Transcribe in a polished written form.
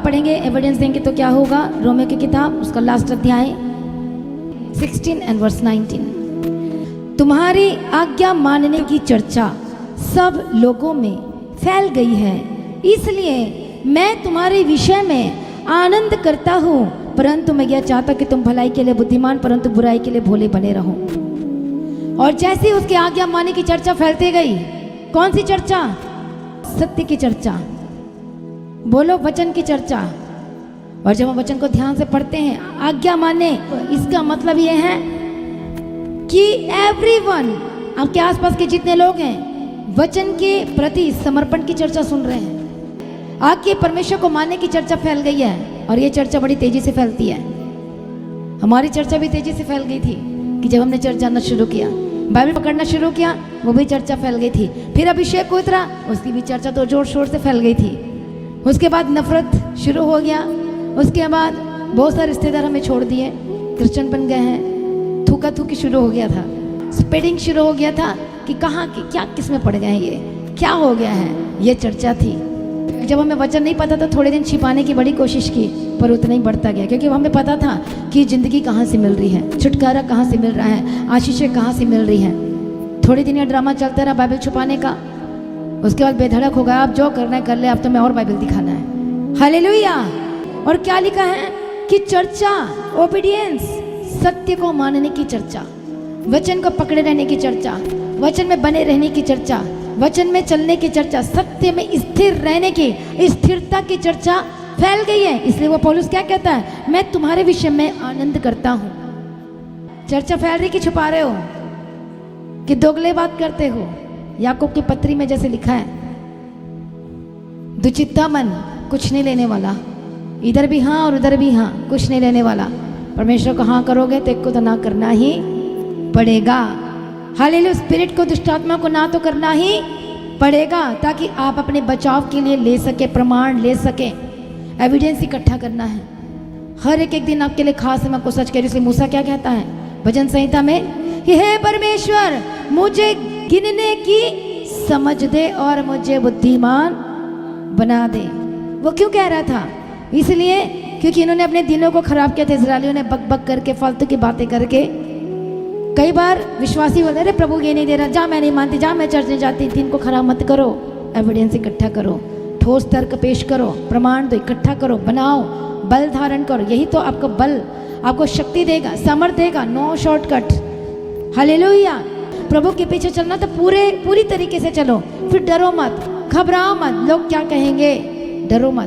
पढ़ेंगे, एविडेंस देंगे तो क्या होगा। रोमियो की किताब उसका लास्ट अध्याय 16 and verse 19। तुम्हारी आज्ञा मानने की चर्चा सब लोगों में फैल गई है, इसलिए मैं तुम्हारे विषय में आनंद करता हूँ, परंतु मैं यह चाहता कि तुम भलाई के लिए बुद्धिमान परंतु बुराई के लिए भोले बने रहो। और जैसे उसकी आज्ञा मानने की चर्चा फैलती गई, कौन सी चर्चा? सत्य की चर्चा, बोलो वचन की चर्चा। और जब हम वचन को ध्यान से पढ़ते हैं, आज्ञा माने, इसका मतलब यह है कि एवरीवन, आपके आसपास के जितने लोग हैं, वचन के प्रति समर्पण की चर्चा सुन रहे हैं। आपके परमेश्वर को मानने की चर्चा फैल गई है, और ये चर्चा बड़ी तेजी से फैलती है। हमारी चर्चा भी तेजी से फैल गई थी कि जब हमने चर्च जानना शुरू किया, बाइबल पकड़ना शुरू किया, वो भी चर्चा फैल गई थी। फिर अभिषेक को उतरा, उसकी भी चर्चा तो जोर शोर से फैल गई थी। उसके बाद नफरत शुरू हो गया, उसके बाद बहुत सारे रिश्तेदार हमें छोड़ दिए, क्रिश्चियन बन गए हैं, थूका थूकी शुरू हो गया था, स्प्रेडिंग शुरू हो गया था कि कहाँ के क्या किस में पड़ गए हैं, ये क्या हो गया है, ये चर्चा थी। जब हमें वचन नहीं पता था, थोड़े दिन छिपाने की बड़ी कोशिश की, पर उतना ही बढ़ता गया, क्योंकि हमें पता था कि ज़िंदगी कहाँ से मिल रही है, छुटकारा कहाँ से मिल रहा है, आशीषें कहाँ से मिल रही हैं। थोड़े दिन ये ड्रामा चलता रहा बाइबल छुपाने का, उसके बाद बेधड़क हो गया, आप जो करना है कर ले, अब तो मैं और बाइबल दिखाना है। हालेलुया। और क्या लिखा है कि चर्चा, ओबीडियंस, सत्य को मानने की चर्चा, वचन को पकड़े रहने की चर्चा, वचन में बने रहने की चर्चा, वचन में चलने की चर्चा, सत्य में स्थिर रहने की, स्थिरता की चर्चा फैल गई है। इसलिए वो पौलुस क्या कहता है, मैं तुम्हारे विषय में आनंद करता हूं। चर्चा फैल रही कि छुपा रहे हो, कि दोगले बात करते हो। याकूब की पत्री में जैसे लिखा है, दुचित्ता मन, कुछ नहीं लेने वाला, इधर भी हाँ और उधर भी हाँ, कुछ नहीं लेने वाला। परमेश्वर को हाँ करोगे तो एक को तो ना करना ही पड़ेगा। हालेलुया। स्पिरिट को, दुष्टात्मा को ना तो करना ही पड़ेगा, ताकि आप अपने बचाव के लिए ले सके, प्रमाण ले सके, एविडेंस इकट्ठा करना है। हर एक दिन आपके लिए खास है, मैं आपको सच कह रही हूं। इसलिए मूसा क्या कहता है भजन संहिता में कि हे परमेश्वर, मुझे गिनने की समझ दे और मुझे बुद्धिमान बना दे। वो क्यों कह रहा था? इसलिए क्योंकि इन्होंने अपने दिनों को खराब किया था। इजरायलियों ने बक बक करके, फालतू की बातें करके, कई बार विश्वासी बोले, अरे प्रभु ये नहीं दे रहा, जा मैं नहीं मानती, जा मैं चर्च नहीं जाती। दिन को खराब मत करो, एविडेंस इकट्ठा करो, ठोस तर्क पेश करो, प्रमाण दो, इकट्ठा करो, बनाओ, बल धारण करो। यही तो आपको बल, आपको शक्ति देगा, समर्थ देगा। No shortcut. हालेलुया। प्रभु के पीछे चलना तो पूरी तरीके से चलो, फिर डरो मत, घबराओ मत, लोग क्या कहेंगे, डरो मत।